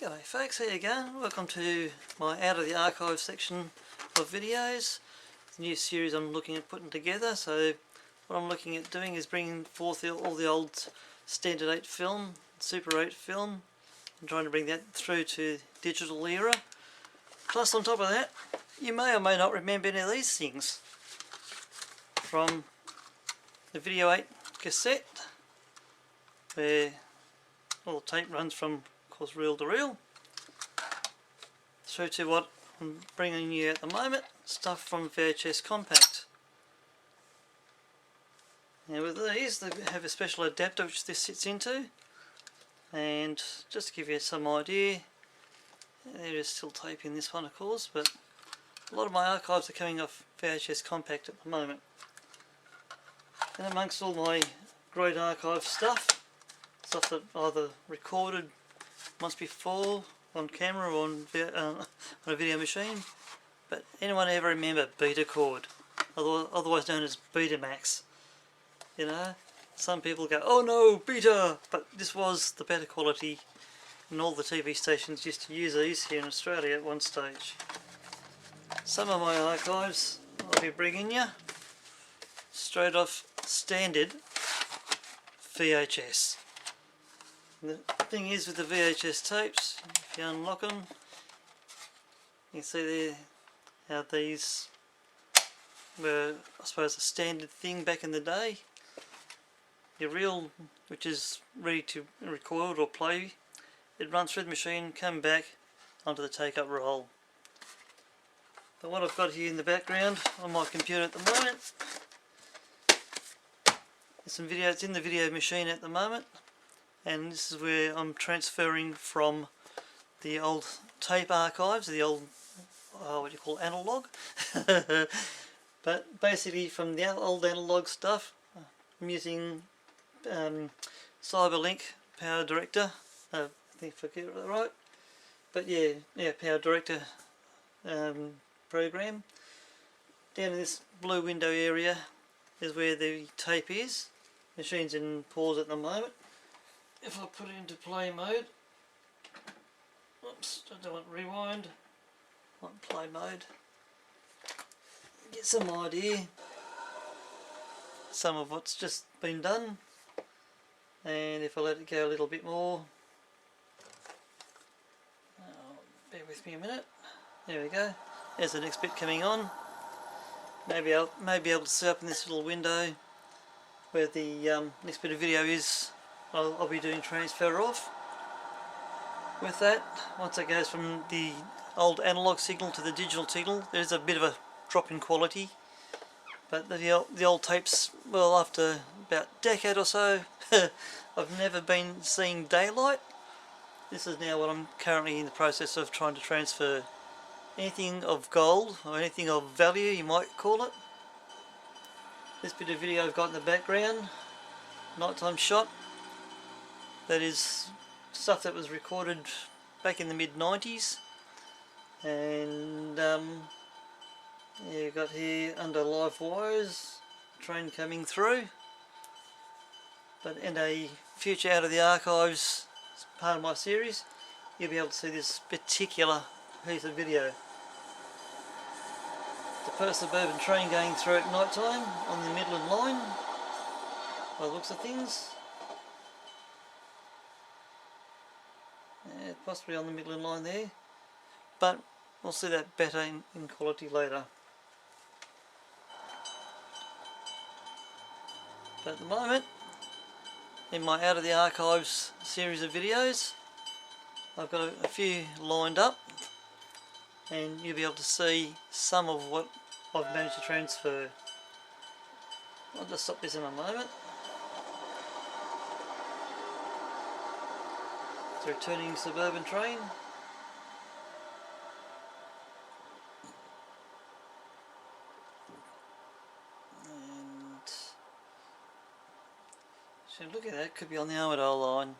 G'day folks, how you going? Welcome to my out of the archive section of videos. It's a new series I'm looking at putting together. So what I'm looking at doing is bringing forth all the old standard 8 film, Super 8 film, and trying to bring that through to digital era. Plus on top of that, you may or may not remember any of these things from the Video 8 cassette, where all the tape runs from reel to reel, through to what I'm bringing you at the moment, stuff from VHS compact. Now with these, they have a special adapter which this sits into, and just to give you some idea, there is still tape in this one of course, but a lot of my archives are coming off VHS compact at the moment. And amongst all my great archive stuff that either recorded once before on camera or on a video machine, but anyone ever remember Betachord, otherwise known as Betamax? You know, some people go, oh no, Beta, but this was the better quality, and all the TV stations used to use these here in Australia at one stage. Some of my archives I'll be bringing you straight off standard VHS. The thing is with the VHS tapes, if you unlock them, you can see there how these were, I suppose, a standard thing back in the day. Your reel, which is ready to record or play, it runs through the machine, come back onto the take-up roll. But what I've got here in the background on my computer at the moment is some video. It's in the video machine at the moment. And this is where I'm transferring from the old tape archives, the old, what do you call, analog. But basically from the old analog stuff, I'm using Cyberlink Power Director, I think if I get it right, but yeah, Power Director program. Down in this blue window area is where the tape is. Machine's in pause at the moment. If I put it into play mode, oops, I don't want rewind, I want play mode, get some idea, some of what's just been done, and if I let it go a little bit more, bear with me a minute, there we go, there's the next bit coming on. Maybe I'll be able to set up in this little window where the next bit of video is. I'll be doing transfer off. With that, once it goes from the old analog signal to the digital signal, there's a bit of a drop in quality, but the old tapes, well, after about a decade or so, I've never been seeing daylight. This is now what I'm currently in the process of trying to transfer. Anything of gold, or anything of value you might call it. This bit of video I've got in the background, nighttime shot, that is stuff that was recorded back in the mid-90s, and yeah, you've got here under live wires, train coming through. But in a future out of the archives part of my series, you'll be able to see this particular piece of video. The first suburban train going through at night time on the Midland line, by the looks of things. Yeah, possibly on the Midland line there, but we'll see that better in quality later. But at the moment, in my out of the archives series of videos, I've got a few lined up, and you'll be able to see some of what I've managed to transfer. I'll just stop this in a moment. It's a returning suburban train. And so look at that, could be on the Armadale line.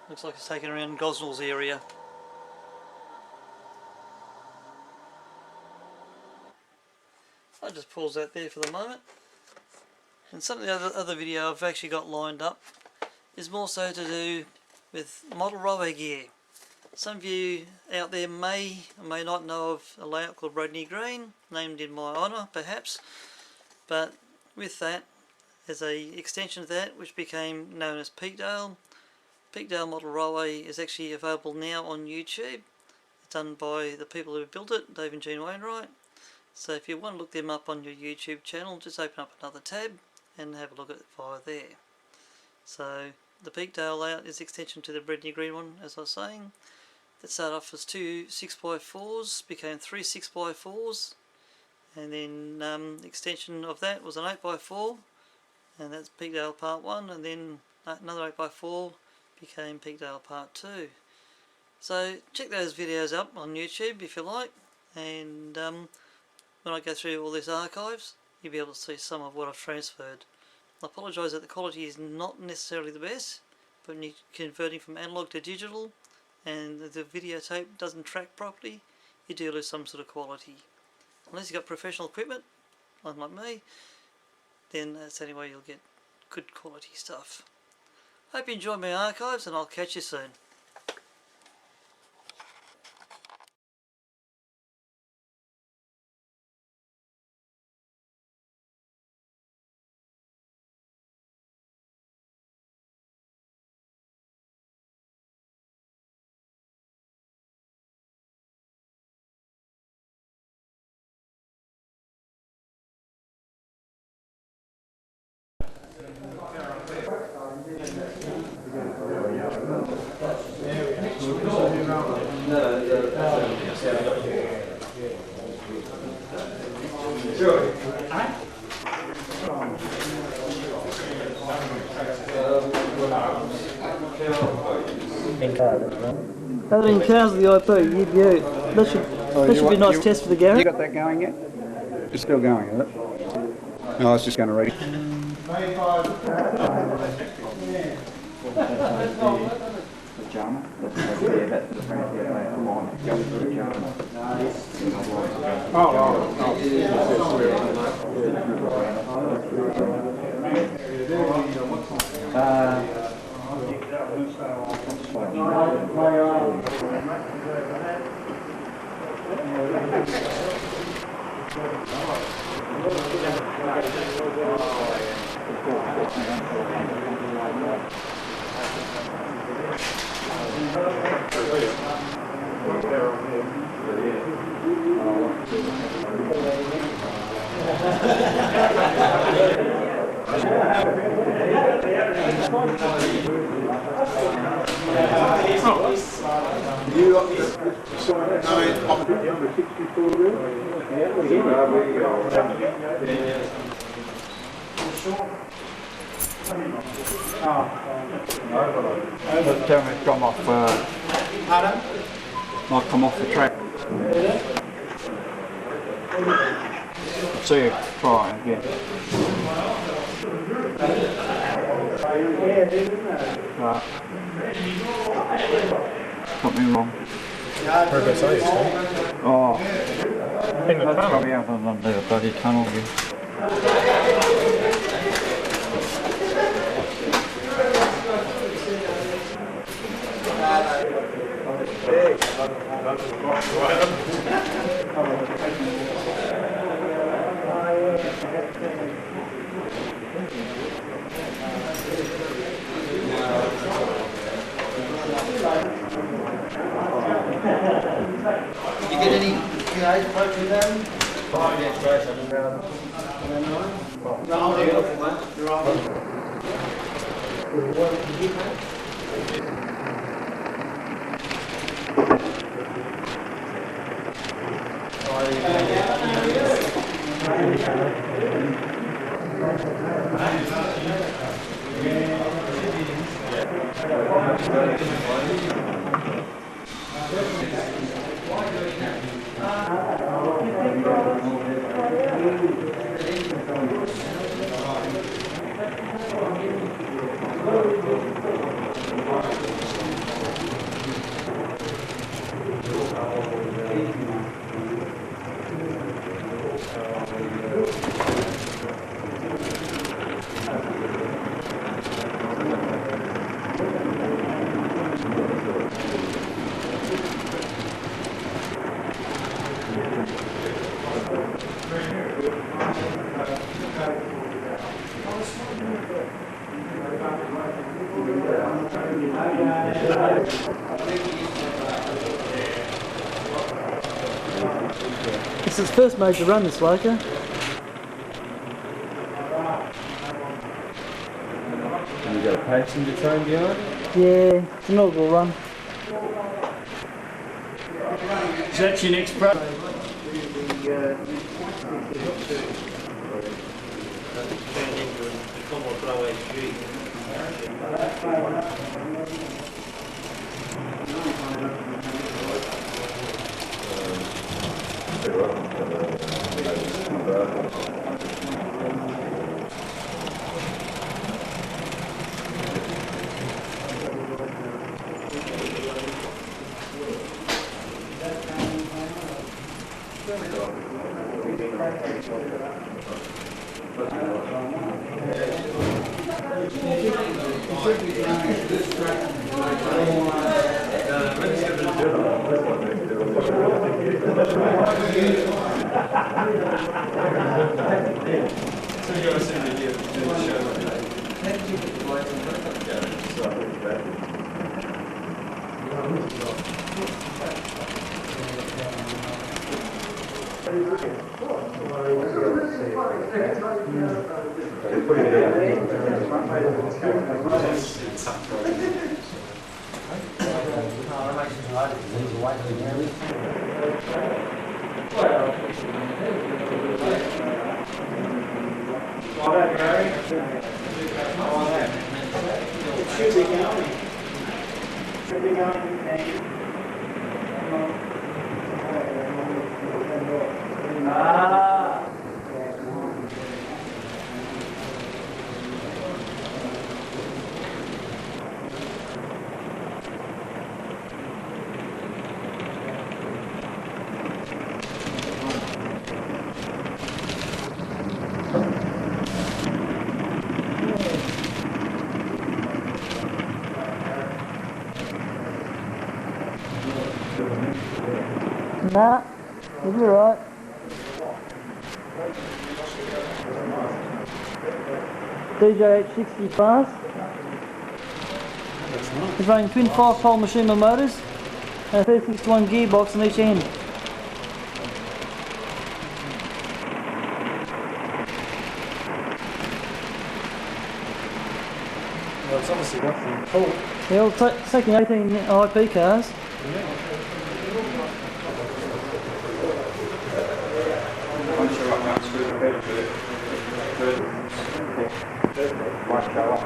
Looks like it's taken around Gosnell's area. I'll just pause that there for the moment. And some of the other video I've actually got lined up is more so to do with model railway gear. Some of you out there may or may not know of a layout called Rodney Green, named in my honour perhaps, but with that, as a extension of that, which became known as Peakdale. Peakdale Model Railway is actually available now on YouTube. It's done by the people who built it, Dave and Jean Wainwright. So if you want to look them up on your YouTube channel, just open up another tab and have a look at it via there. So the Peakdale layout is extension to the Rodney Green one, as I was saying. That started off as 2 6x4s, became 3 6x4s, and then extension of that was an 8x4, and that's Peakdale Part 1, and then another 8x4 became Peakdale Part 2. So check those videos up on YouTube if you like, and when I go through all these archives, you'll be able to see some of what I've transferred. I apologise that the quality is not necessarily the best, but when you're converting from analog to digital and the videotape doesn't track properly, you do lose some sort of quality. Unless you've got professional equipment, unlike me, then that's the only way you'll get good quality stuff. Hope you enjoyed my archives, and I'll catch you soon. That encounters the IP, that should be a nice test for the garage. You got that going yet? It's still going, is it? No, I was just going to read it. Pajama? Tell me it's come off, might come off the track. So you try it again. Right. Something wrong. Oh. In the tunnel? Probably out under the bloody tunnel again. Did you get any QAs approach with them? It's its first major run, this loco. And you got a passenger train behind? Yeah, it's an inaugural run. Is that your next pro? Nah, you'll be right. DJH60 fast. It's running twin 5-pole machinima motors and a 361 gearbox on each end. Well, it's obviously got some pull. Yeah, it's taking 18 IP cars. Once you're up that screw the bed to it, might go off.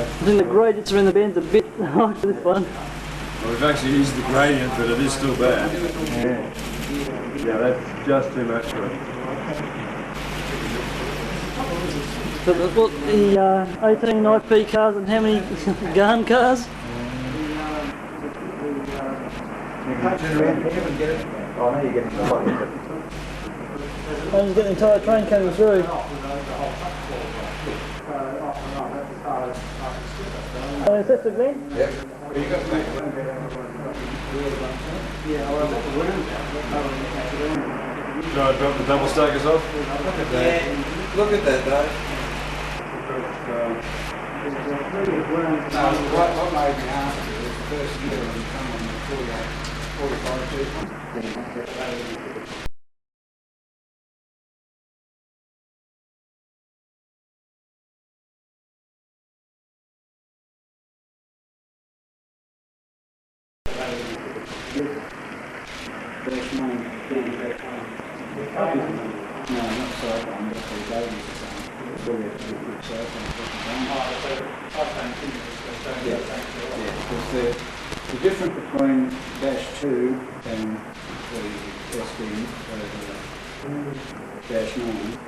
I think the gradients around the bend's a bit hard for this one. Well, we've actually used the gradient, but it is still bad. Yeah, that's just too much for it. But I've got the 18 IP cars and how many gun cars? You can't turn around here and get it. Oh, no, you're getting the body. I'm just getting the entire train coming through. Oh, is that the Glen? Yep. Where you got mate? Do I drop the double stackers off? Look at that. Look at that, Dave. What made me ask you was the first year when you come on the 45 dash 9 no, not side one, but the ladies are saying. We'll get to the side one. Yeah, because the difference between dash 2 and the SD, the dash 9.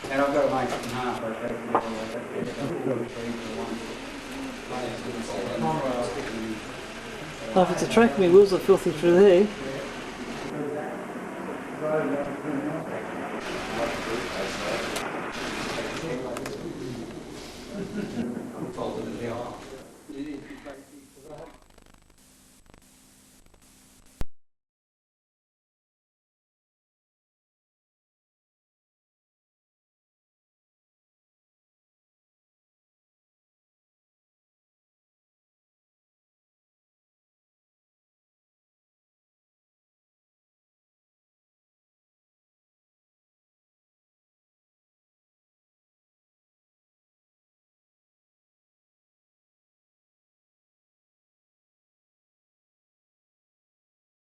And I've got to make it in half, I think. Oh, if it's a track, my wheels are filthy through there.